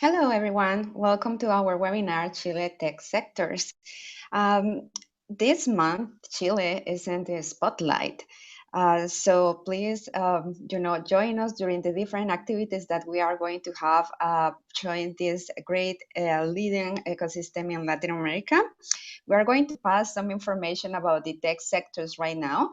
Hello, everyone. Welcome to our webinar, Chile Tech Sectors. This month, Chile is in the spotlight. So please, join us during the different activities that we are going to have showing this great leading ecosystem in Latin America. We are going to pass some information about the tech sectors right now.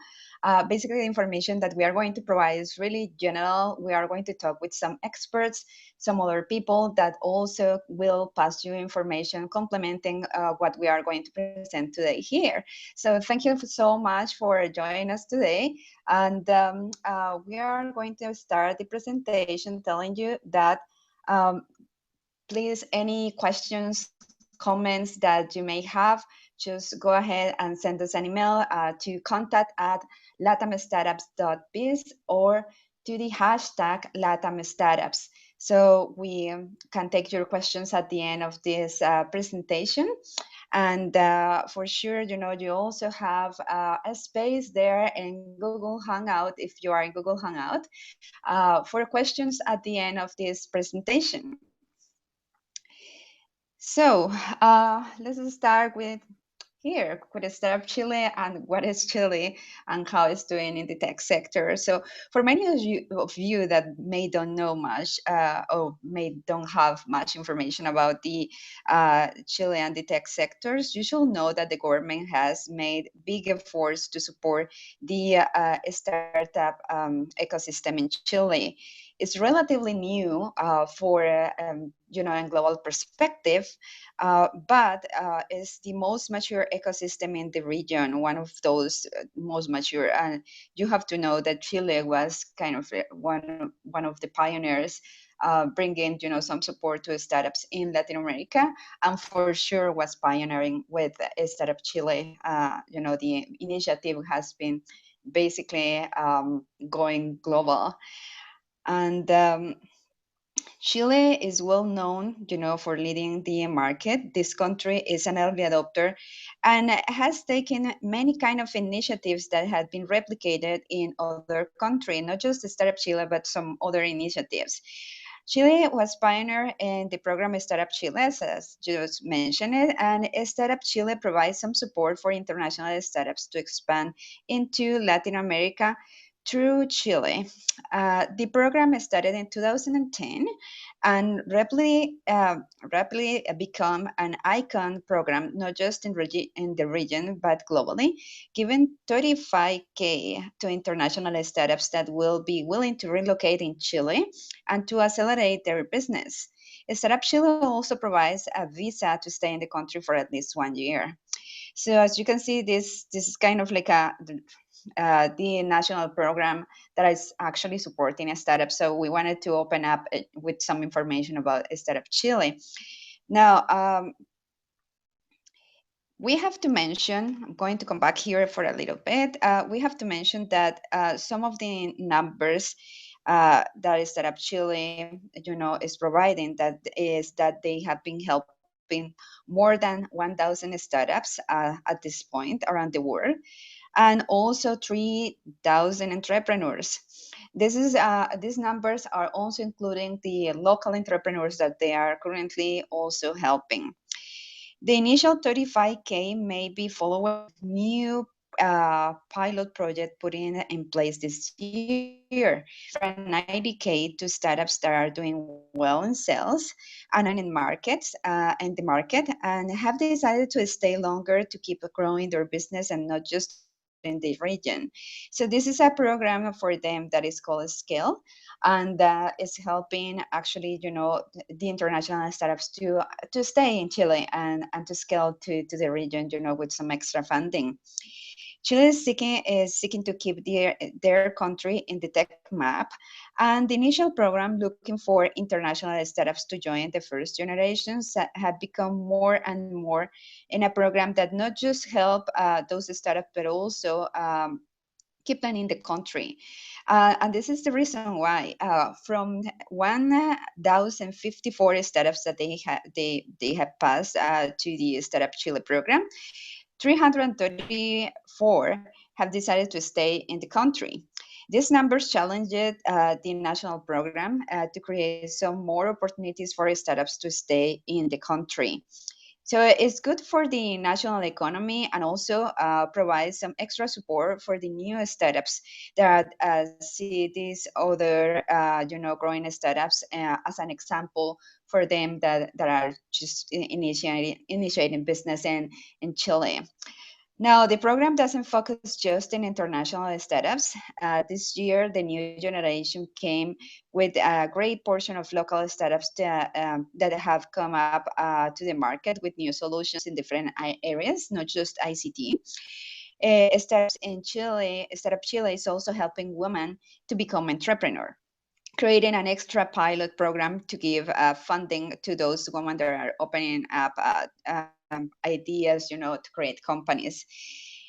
Basically, the information that we are going to provide is really general. We are going to talk with some experts, some other people that also will pass you information complementing what we are going to present today here. So thank you so much for joining us today. And we are going to start the presentation telling you that please, any questions, comments that you may have, just go ahead and send us an email to contact@latamstartups.biz or to the hashtag LatamStartups. So we can take your questions at the end of this presentation. And for sure, you also have a space there in Google Hangout, if you are in Google Hangout, for questions at the end of this presentation. So let's start with here with the Startup Chile and what is Chile and how it's doing in the tech sector. So for many of you that may don't know much or may don't have much information about the Chile and the tech sectors, you should know that the government has made big efforts to support the startup ecosystem in Chile. It's relatively new for in global perspective, but is the most mature ecosystem in the region, one of those most mature. And you have to know that Chile was kind of one of the pioneers, bringing some support to startups in Latin America, and for sure was pioneering with Startup Chile. The initiative has been basically going global. And Chile is well known, for leading the market. This country is an early adopter and has taken many kind of initiatives that have been replicated in other countries, not just Startup Chile, but some other initiatives. Chile was pioneer in the program Startup Chile, as just mentioned it, and Startup Chile provides some support for international startups to expand into Latin America through Chile. The program started in 2010 and rapidly become an icon program, not just in the region, but globally, giving 35K to international startups that will be willing to relocate in Chile and to accelerate their business. Startup Chile also provides a visa to stay in the country for at least 1 year. So as you can see, this is kind of like the national program that is actually supporting a startup. So we wanted to open up with some information about Startup Chile. Now, we have to mention, I'm going to come back here for a little bit. We have to mention that some of the numbers that Startup Chile, is providing, that is that they have been helping more than 1,000 startups at this point around the world, and also 3,000 entrepreneurs. These numbers are also including the local entrepreneurs that they are currently also helping. The initial 35K may be followed with new pilot project put in place this year, extra 90K to startups that are doing well in sales and in the market, and have decided to stay longer to keep growing their business and not just in the region. So this is a program for them that is called Scale, and is helping actually, the international startups to stay in Chile and to scale to the region, with some extra funding. Chile is seeking to keep their country in the tech map, and the initial program looking for international startups to join the first generations have become more and more in a program that not just help those startups, but also keep them in the country. And this is the reason why from 1,054 startups that they have passed to the Startup Chile program, 334 have decided to stay in the country. These numbers challenged the national program to create some more opportunities for startups to stay in the country. So it's good for the national economy and also provides some extra support for the new startups that see these other, growing startups as an example for them that are just initiating business in Chile. Now, the program doesn't focus just in international startups. This year, the new generation came with a great portion of local startups that have come up to the market with new solutions in different areas, not just ICT. Startup Chile is also helping women to become entrepreneur, creating an extra pilot program to give funding to those women that are opening up ideas, to create companies.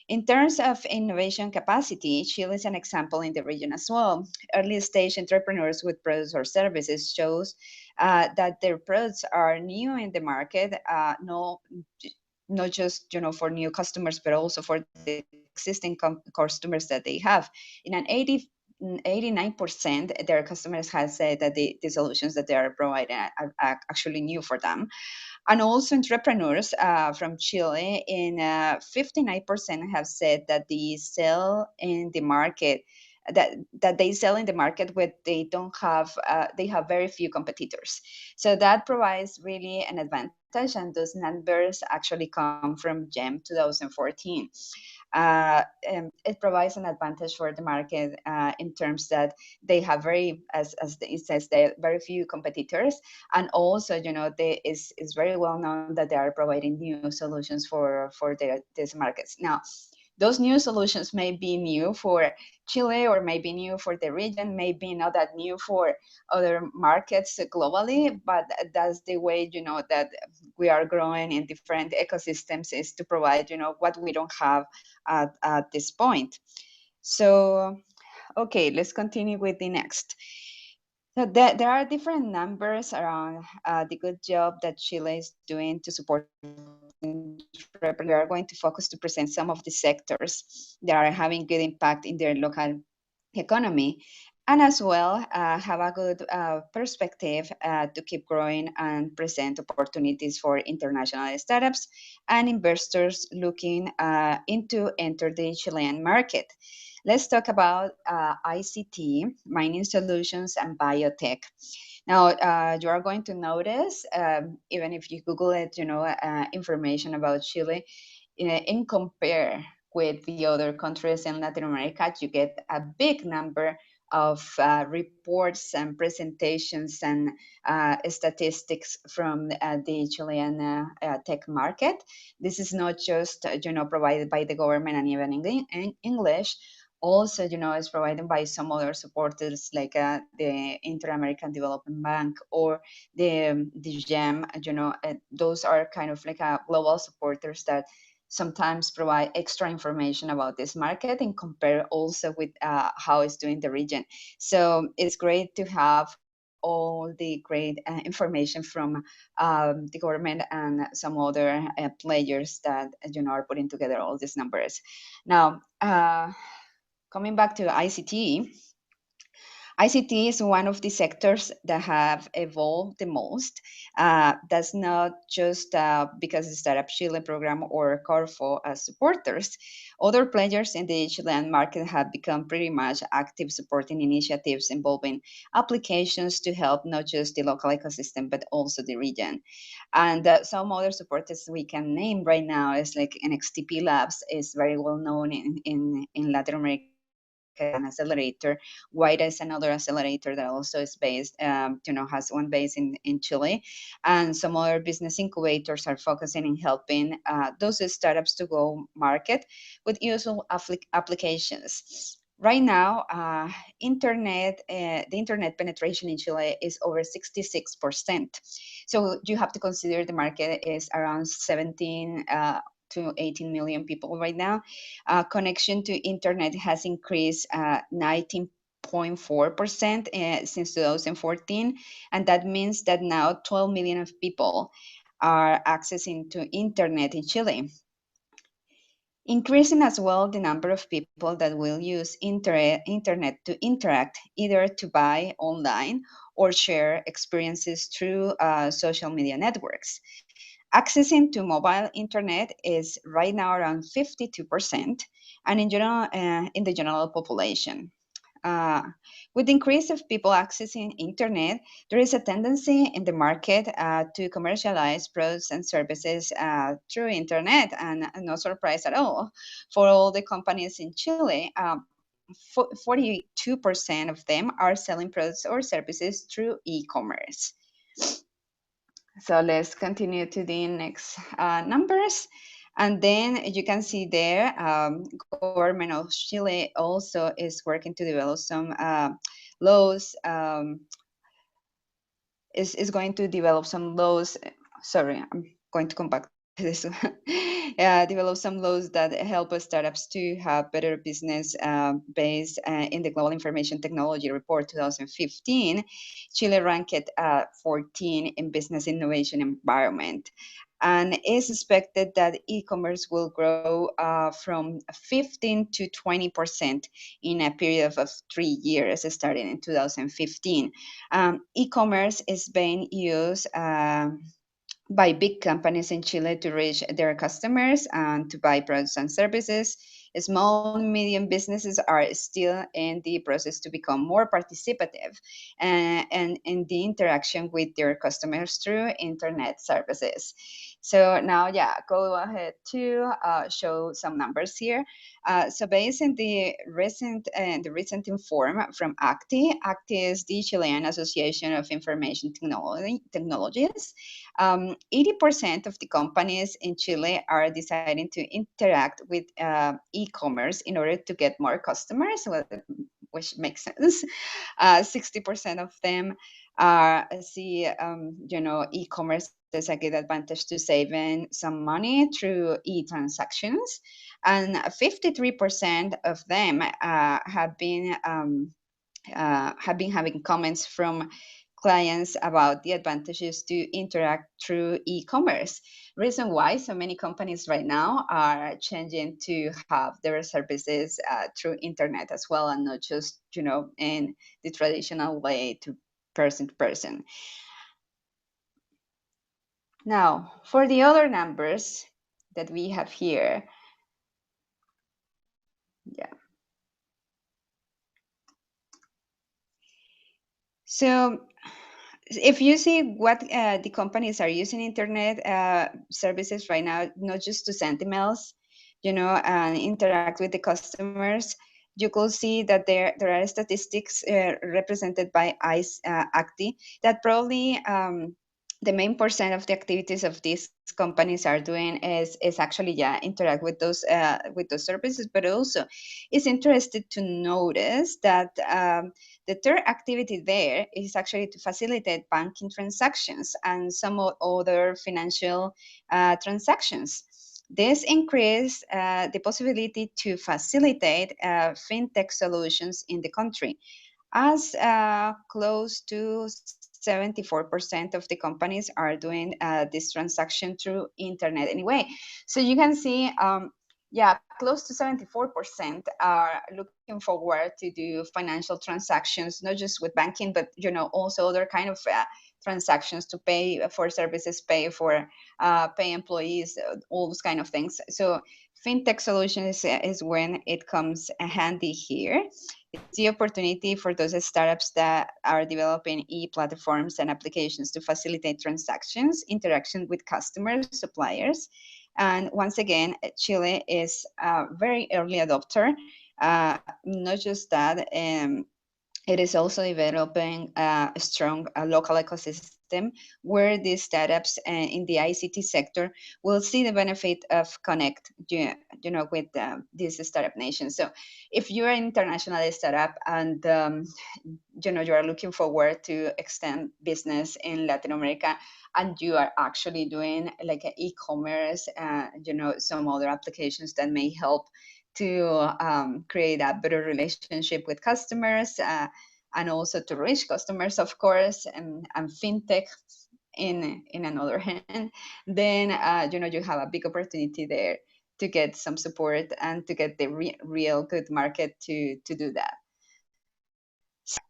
In terms of innovation capacity, Chile is an example in the region as well. Early stage entrepreneurs with products or services shows that their products are new in the market, not just for new customers, but also for the existing customers that they have. In an 89%, their customers have said that the solutions that they are providing are actually new for them. And also entrepreneurs from Chile in 59% have said that they sell in the market, that they sell in the market where they have very few competitors. So that provides really an advantage, and those numbers actually come from GEM 2014. It provides an advantage for the market in terms that they have as it says, they very few competitors, and also is very well known that they are providing new solutions for these markets. Now, those new solutions may be new for Chile or may be new for the region, maybe not that new for other markets globally, but that's the way that we are growing in different ecosystems, is to provide what we don't have at this point. So okay, let's continue with the next. So there are different numbers around the good job that Chile is doing to support entrepreneurs. We are going to focus to present some of the sectors that are having good impact in their local economy, and as well have a good perspective to keep growing and present opportunities for international startups and investors looking into enter the Chilean market. Let's talk about ICT, mining solutions, and biotech. Now, you are going to notice, even if you Google it, information about Chile, in compare with the other countries in Latin America, you get a big number of reports and presentations and statistics from the Chilean tech market. This is not just provided by the government and even in English. Also, is provided by some other supporters like the Inter-American Development Bank or the GEM. Those are kind of like global supporters that sometimes provide extra information about this market and compare also with how it's doing the region. So it's great to have all the great information from the government and some other players that are putting together all these numbers. Now, coming back to ICT, ICT is one of the sectors that have evolved the most. That's not just because the Startup Chile program or Corfo as supporters. Other players in the Chilean market have become pretty much active supporting initiatives involving applications to help not just the local ecosystem, but also the region. And some other supporters we can name right now is like NXTP Labs is very well known in Latin America as an accelerator. White is another accelerator that also is based, has one base in Chile. And some other business incubators are focusing in helping those startups to go market with useful applications. Right now, the internet penetration in Chile is over 66%. So you have to consider the market is around 17 to 18 million people right now. Connection to internet has increased 19.4% since 2014, and that means that now 12 million of people are accessing to internet in Chile. increasing as well the number of people that will use internet to interact, either to buy online or share experiences through social media networks. Accessing to mobile internet is right now around 52%, and in the general population. Uh, with the increase of people accessing internet, there is a tendency in the market to commercialize products and services through internet, and no surprise at all. For all the companies in Chile, 42% of them are selling products or services through e-commerce. So let's continue to the next numbers. And then you can see there, government of Chile also is working to develop some laws, is going to develop some laws. Sorry, I'm going to come back to this one. Develop some laws that help startups to have better business base. In the Global Information Technology Report 2015, Chile ranked 14 in business innovation environment. And it's expected that e-commerce will grow from 15 to 20% in a period of 3 years, starting in 2015. E-commerce is being used by big companies in Chile to reach their customers and to buy products and services. Small and medium businesses are still in the process to become more participative and in the interaction with their customers through internet services. So now, yeah, go ahead to show some numbers here. So based on the recent inform from ACTI is the Chilean Association of Information Technologies. 80% of the companies in Chile are deciding to interact with e-commerce in order to get more customers, which makes sense. 60% of them see, e-commerce as a good advantage to saving some money through e-transactions, and 53% of them have been having comments from clients about the advantages to interact through e-commerce. Reason why so many companies right now are changing to have their services through internet as well, and not just in the traditional way to person. Now, for the other numbers that we have here, yeah. So if you see what the companies are using internet services right now, not just to send emails, and interact with the customers, you could see that there are statistics represented by ICE ACTI that probably the main percent of the activities of these companies are doing is actually interact with those services, but also it's interested to notice that the third activity there is actually to facilitate banking transactions and some other financial transactions. This increased the possibility to facilitate fintech solutions in the country, as close to 74% of the companies are doing this transaction through internet anyway. So you can see, close to 74% are looking forward to do financial transactions, not just with banking, but also other kind of transactions to pay for services, pay employees, all those kind of things. So fintech solutions is when it comes handy here. It's the opportunity for those startups that are developing e-platforms and applications to facilitate transactions, interaction with customers, suppliers. And once again, Chile is a very early adopter. Not just that, it is also developing a strong local ecosystem where these startups in the ICT sector will see the benefit of connect, with these startup nations. So if you're an international startup and you are looking forward to extend business in Latin America, and you are actually doing like an e-commerce, some other applications that may help to create a better relationship with customers, and also to reach customers, of course, and fintech in another hand, then you have a big opportunity there to get some support and to get the real good market to do that.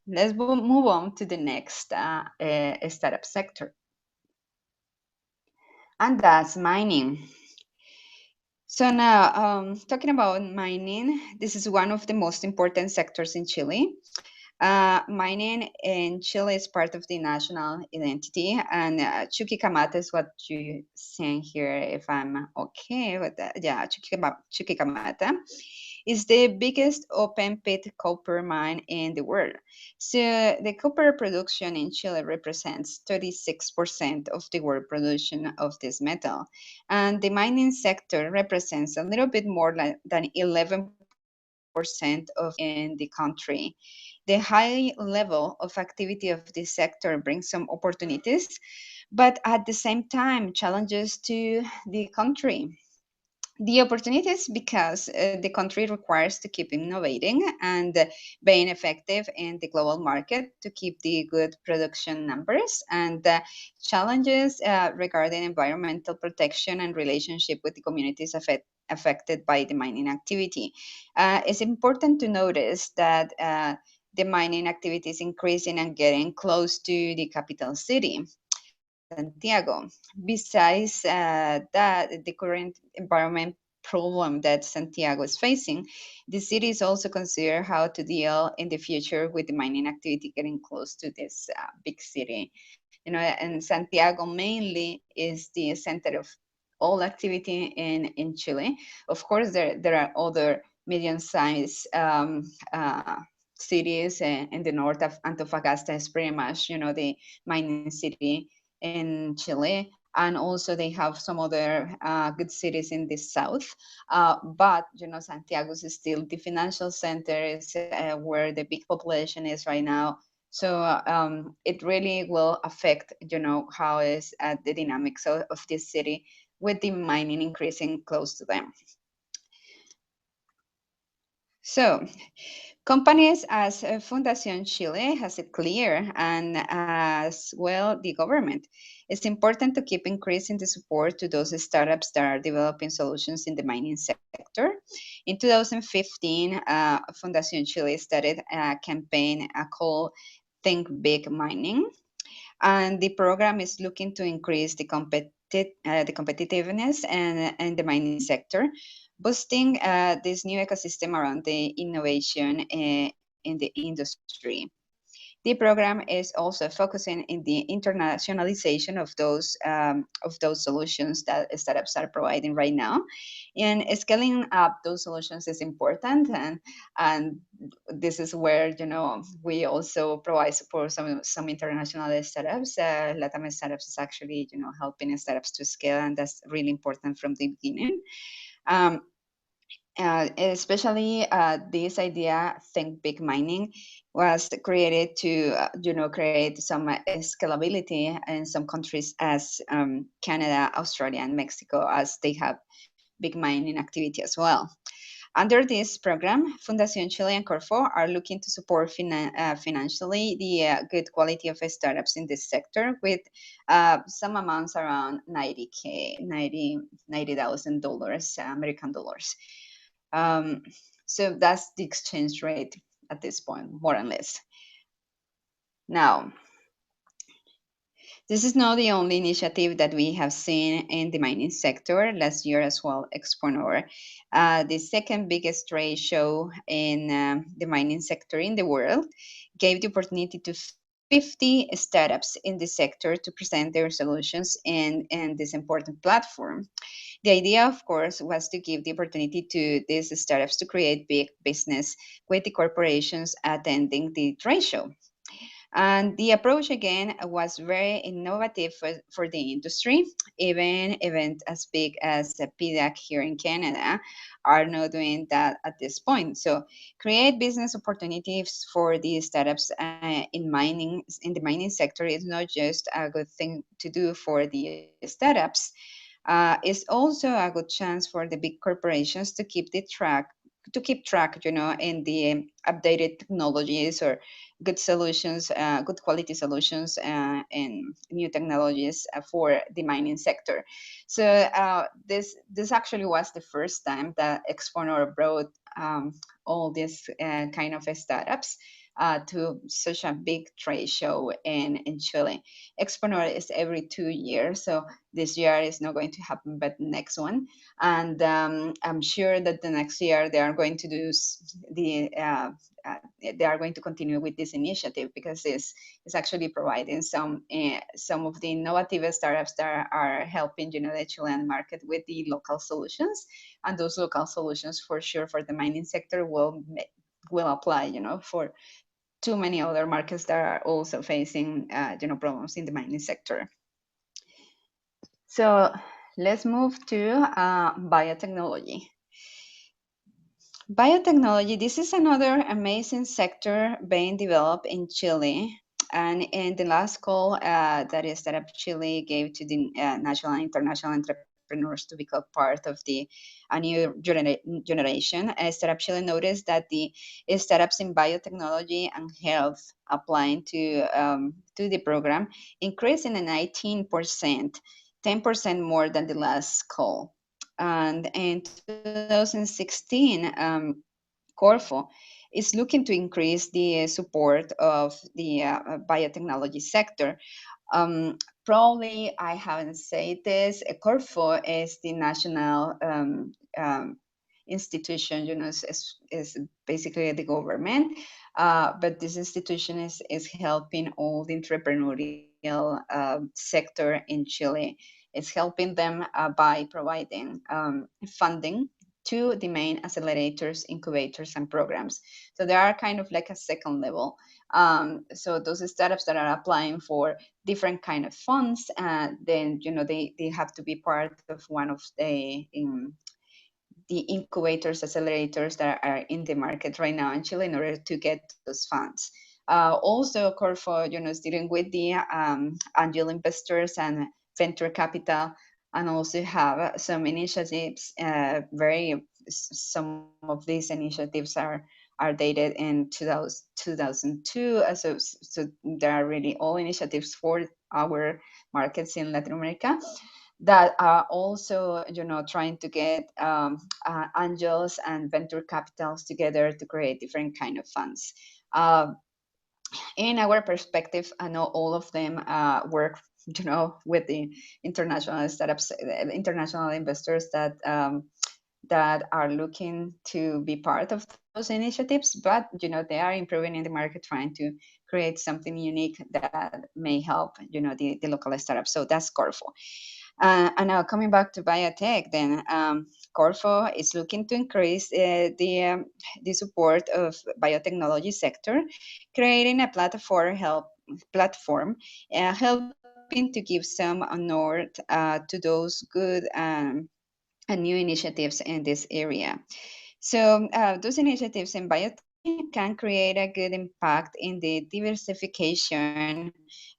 Let's move on to the next startup sector, and that's mining. So now, talking about mining, this is one of the most important sectors in Chile. Mining in Chile is part of the national identity, and Chuquicamata is what you saying here, if I'm okay with that. Yeah, Chuquicamata is the biggest open pit copper mine in the world. So the copper production in Chile represents 36% of the world production of this metal, and the mining sector represents a little bit more than 11% of in the country. The high level of activity of this sector brings some opportunities, but at the same time, challenges to the country. The opportunities because the country requires to keep innovating and being effective in the global market to keep the good production numbers, and challenges regarding environmental protection and relationship with the communities affected by the mining activity. It's important to notice that the mining activity is increasing and getting close to the capital city, Santiago. Besides that, the current environment problem that Santiago is facing, the city is also consider how to deal in the future with the mining activity getting close to this big city. And Santiago mainly is the center of all activity in Chile. Of course, there are other medium-sized cities in the north of Antofagasta is pretty much, the mining city in Chile, and also they have some other good cities in the south. But Santiago is still the financial center, is where the big population is right now. So it really will affect, how is the dynamics of this city with the mining increasing close to them. So companies as Fundación Chile has it clear, and as well the government. It's important to keep increasing the support to those startups that are developing solutions in the mining sector. In 2015, Fundación Chile started a campaign called Think Big Mining, and the program is looking to increase the competitiveness and the mining sector, boosting this new ecosystem around the innovation in the industry. The program is also focusing in the internationalization of those solutions that startups are providing right now, and scaling up those solutions is important, and this is where we also provide support some international startups. Latam startups is actually helping startups to scale, and that's really important from the beginning. Um, Especially this idea, think big mining, was created to create some scalability in some countries as Canada, Australia, and Mexico, as they have big mining activity as well. Under this program, Fundación Chile and Corfo are looking to support financially the good quality of startups in this sector with some amounts around 90K, $90,000 American dollars. Um, so that's the exchange rate at this point, more or less. Now, this is not the only initiative that we have seen in the mining sector. Last year as well, Exponor, the second biggest trade show in the mining sector in the world, gave the opportunity to 50 startups in the sector to present their solutions in this important platform. The idea, of course, was to give the opportunity to these startups to create big business with the corporations attending the trade show. And the approach again was very innovative for the industry. Even events as big as the PDAC here in Canada are not doing that at this point. So create business opportunities for the startups in the mining sector is not just a good thing to do for the startups. It's also a good chance for the big corporations to keep track, in the updated technologies or good solutions, good quality solutions, and new technologies for the mining sector. So this actually was the first time that Exponor brought all these kind of startups to such a big trade show in Chile. Exponor is every 2 years, so this year is not going to happen, but next one. And I'm sure that the next year they are going to do they are going to continue with this initiative because it's actually providing some of the innovative startups that are helping the Chilean market with the local solutions, and those local solutions for sure for the mining sector will apply for too many other markets that are also facing problems in the mining sector. So let's move to biotechnology. Biotechnology, this is another amazing sector being developed in Chile. And in the last call that is Startup Chile gave to the national and international entrepreneurs to become part of the new generation, Startup Chile noticed that the startups in biotechnology and health applying to the program increased in 19%, 10% more than the last call. And in 2016, Corfo is looking to increase the support of the biotechnology sector. Probably I haven't said this. Corfo is the national institution, is basically the government, but this institution is helping all the entrepreneurial sector in Chile. It's helping them by providing funding to the main accelerators, incubators, and programs. So they are kind of like a second level. So those startups that are applying for different kind of funds, then they have to be part of one of the incubators, accelerators that are in the market right now in Chile in order to get those funds. Also, Corfo, is dealing with the angel investors and venture capital, and also have some initiatives. Some of these initiatives are dated in 2002. So there are really all initiatives for our markets in Latin America that are also trying to get angels and venture capitals together to create different kind of funds. In our perspective, I know all of them work with the international startups, international investors that are looking to be part of those initiatives, but they are improving in the market, trying to create something unique that may help the local startups. So that's Corfo. And now coming back to biotech, then Corfo is looking to increase the support of biotechnology sector, creating a platform helping to give some nod to those good and new initiatives in this area. So those initiatives in biotechnology can create a good impact in the diversification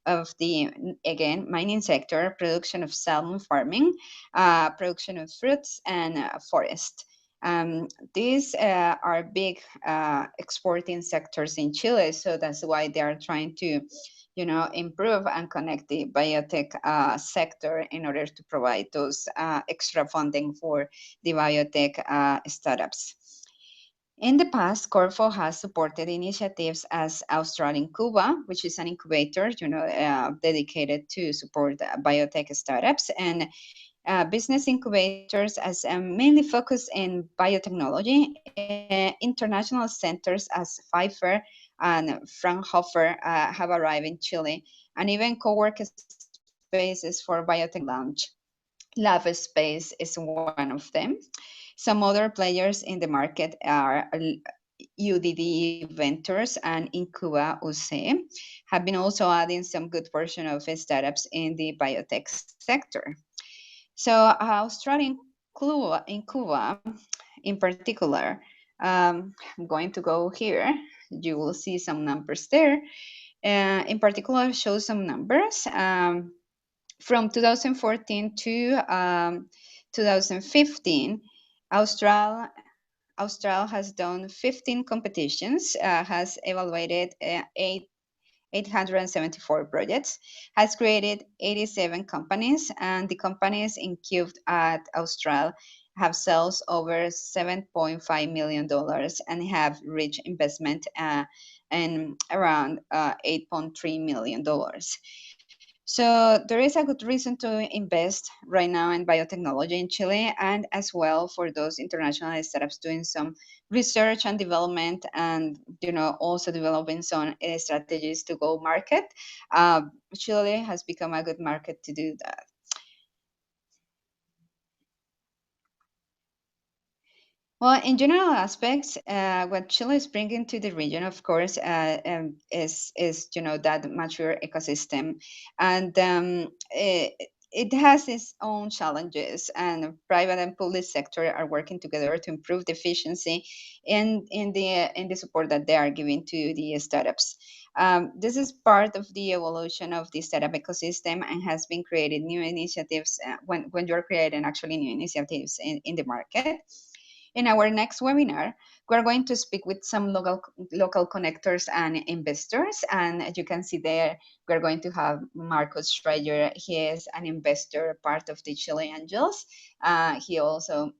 of the, again, mining sector, production of salmon farming, production of fruits, and forest. These are big exporting sectors in Chile, so that's why they are trying to improve and connect the biotech sector in order to provide those extra funding for the biotech startups. In the past, Corfo has supported initiatives as Australia Cuba, which is an incubator, dedicated to support biotech startups, and business incubators as mainly focused in biotechnology. International centers as Pfeiffer and Fraunhofer have arrived in Chile, and even co-work spaces for biotechnology launch. Lab Space is one of them. Some other players in the market are UDD Ventures and Incuba UC have been also adding some good portion of startups in the biotech sector. So in Cuba, in particular, I'm going to go here. You will see some numbers there. In particular, show some numbers. From 2014 to 2015, Austral Austral has done 15 competitions, has evaluated 874 projects, has created 87 companies, and the companies incubed at Austral have sales over $7.5 million and have reached investment in around $8.3 million. So there is a good reason to invest right now in biotechnology in Chile, and as well for those international startups doing some research and development, and also developing some strategies to go market. Chile has become a good market to do that. Well, in general aspects, what Chile is bringing to the region, of course, is that mature ecosystem, and it has its own challenges. And private and public sector are working together to improve the efficiency in the support that they are giving to the startups. This is part of the evolution of the startup ecosystem and has been created new initiatives when you're creating actually new initiatives in the market. In our next webinar, we're going to speak with some local connectors and investors. And as you can see there, we're going to have Marcos Schreier. He is an investor, part of the Chile Angels. He also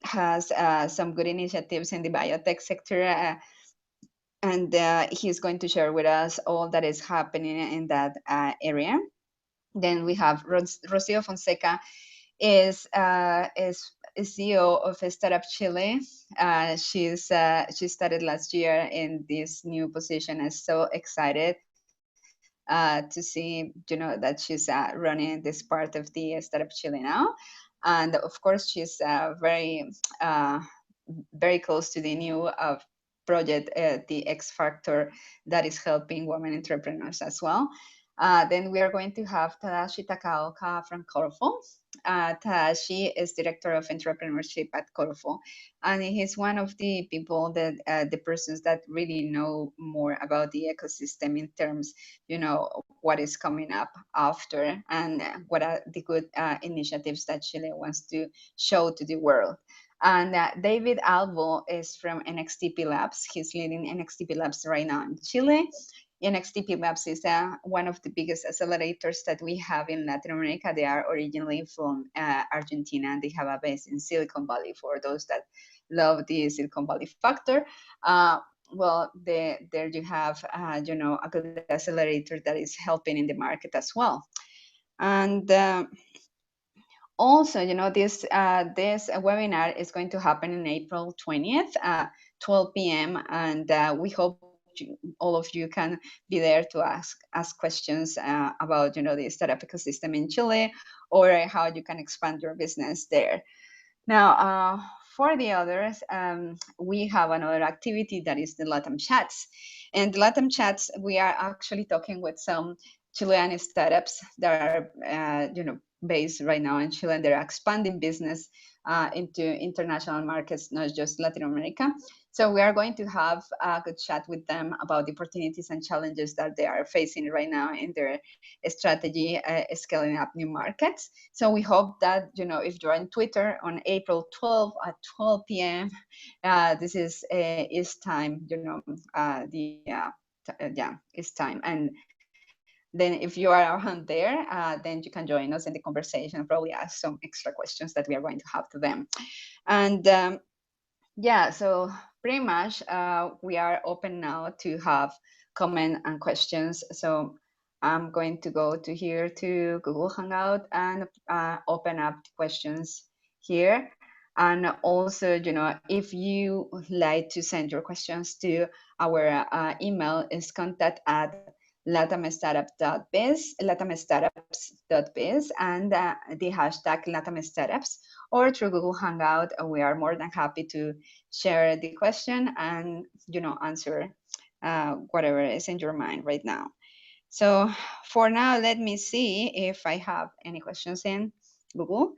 has some good initiatives in the biotech sector. And he's going to share with us all that is happening in that area. Then we have Rocio Fonseca is CEO of Startup Chile. She started last year in this new position. I'm so excited to see that she's running this part of the Startup Chile now, and of course she's uh, very close to the new project, the X Factor, that is helping women entrepreneurs as well. Then we are going to have Tadashi Takaoka from Corfu. Tadashi is director of entrepreneurship at Corfu, and he's one of the people that the persons that really know more about the ecosystem in terms, what is coming up after, and what are the good initiatives that Chile wants to show to the world. And David Albo is from NXTP Labs. He's leading NXTP Labs right now in Chile. NXTP Labs is one of the biggest accelerators that we have in Latin America. They are originally from Argentina, and they have a base in Silicon Valley for those that love the Silicon Valley factor. Well, there you have, a good accelerator that is helping in the market as well. And also, this webinar is going to happen in April 20th, 12 p.m. And we hope all of you can be there to ask questions about the startup ecosystem in Chile, or how you can expand your business there. Now, for the others, we have another activity that is the LATAM Chats. And the LATAM Chats, we are actually talking with some Chilean startups that are, based right now in Chile, and they're expanding business into international markets, not just Latin America. So we are going to have a good chat with them about the opportunities and challenges that they are facing right now in their strategy, scaling up new markets. So we hope that, if you're on Twitter on April 12th at 12 p.m., this is time, yeah, it's time. And then if you are around there, then you can join us in the conversation and probably ask some extra questions that we are going to have to them. And yeah, so pretty much we are open now to have comment and questions. So I'm going to go to here to Google Hangout and open up questions here. And also, if you like to send your questions to our email is contact@latamstartups.biz, and the hashtag LatamStartups, or through Google Hangout. We are more than happy to share the question and answer whatever is in your mind right now. So for now, let me see if I have any questions in Google.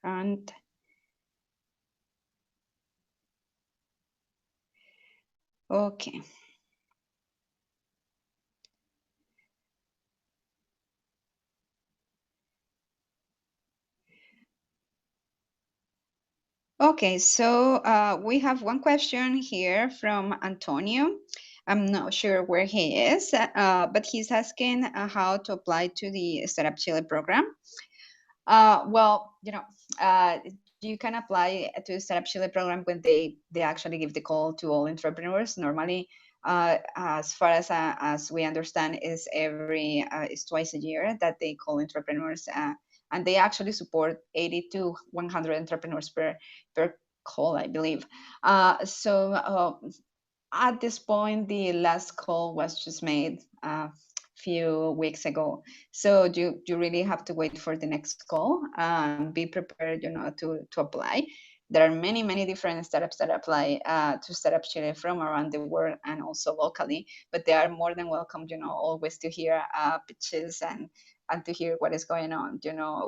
And okay. Okay, so we have one question here from Antonio. I'm not sure where he is, but he's asking how to apply to the Startup Chile program. Well, you can apply to Startup Chile program when they actually give the call to all entrepreneurs. Normally, as far as we understand, is twice a year that they call entrepreneurs, and they actually support 80 to 100 entrepreneurs per call, I believe. So at this point, the last call was just made a few weeks ago. So you really have to wait for the next call and be prepared, to apply. There are many different startups that apply to Startup Chile from around the world and also locally, but they are more than welcome, always to hear pitches and to hear what is going on,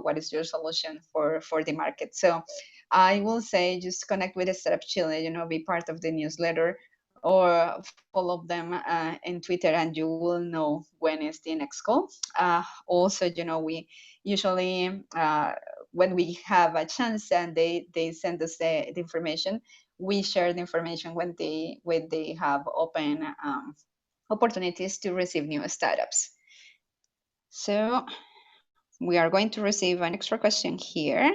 what is your solution for the market. So I will say just connect with the Startup Chile, be part of the newsletter or follow them in Twitter, and you will know when is the next call. Also, we usually, when we have a chance and they send us the information, we share the information when they have open opportunities to receive new startups. So we are going to receive an extra question here.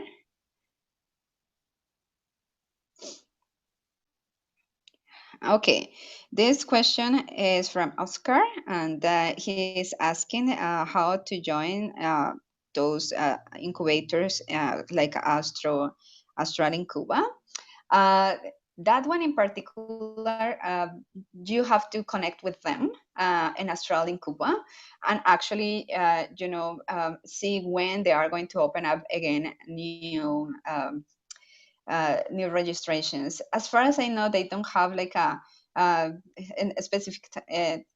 Okay, this question is from Oscar, and he is asking how to join those incubators like Astral in Cuba. Uh, that one in particular, you have to connect with them in Astral in Cuba, and actually, see when they are going to open up again new registrations. As far as I know, they don't have like uh, a specific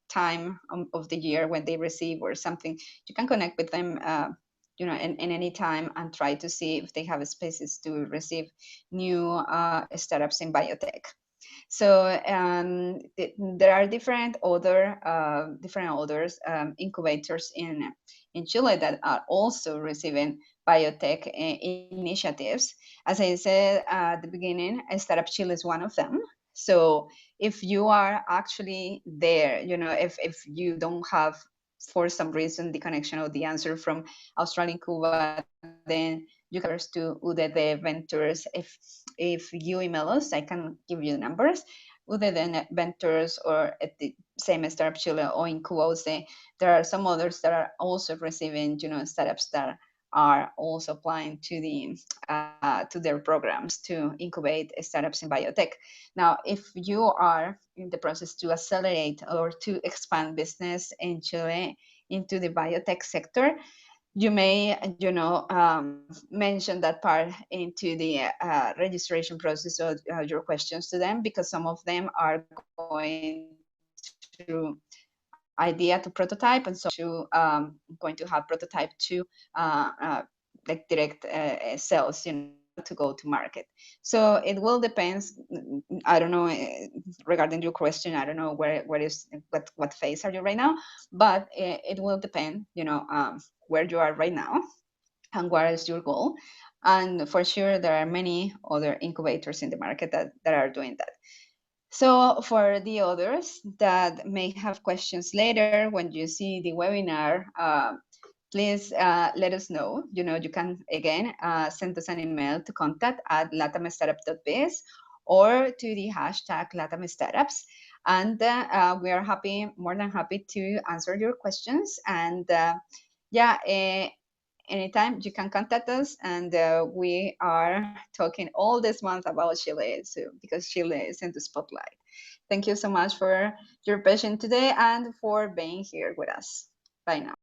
time of the year when they receive or something. You can connect with them, in any time and try to see if they have spaces to receive new startups in biotech. So there are different others incubators in Chile that are also receiving biotech initiatives. As I said at the beginning, Startup Chile is one of them. So if you are actually there, if you don't have for some reason the connection or the answer from Australian Cuba, then you can first to UDD Ventures. If you email us, I can give you the numbers. UDD Ventures or at the same Startup Chile or in Cuba, there are some others that are also receiving, startups that are also applying to their programs to incubate startups in biotech. Now, if you are in the process to accelerate or to expand business in Chile into the biotech sector, you may mention that part into the registration process or your questions to them, because some of them are going through idea to prototype, and some of them are going to have prototype to like direct sales, to go to market. So it will depend. I don't know, regarding your question, I don't know what phase are you right now, but it will depend, where you are right now and what is your goal. And for sure, there are many other incubators in the market that are doing that. So for the others that may have questions later when you see the webinar, please let us know. You can, again, send us an email to contact@latamstartup.biz or to the hashtag LatamStartups. And we are more than happy to answer your questions. And yeah, anytime you can contact us. And we are talking all this month about Chile, so, because Chile is in the spotlight. Thank you so much for your patience today and for being here with us. Bye now.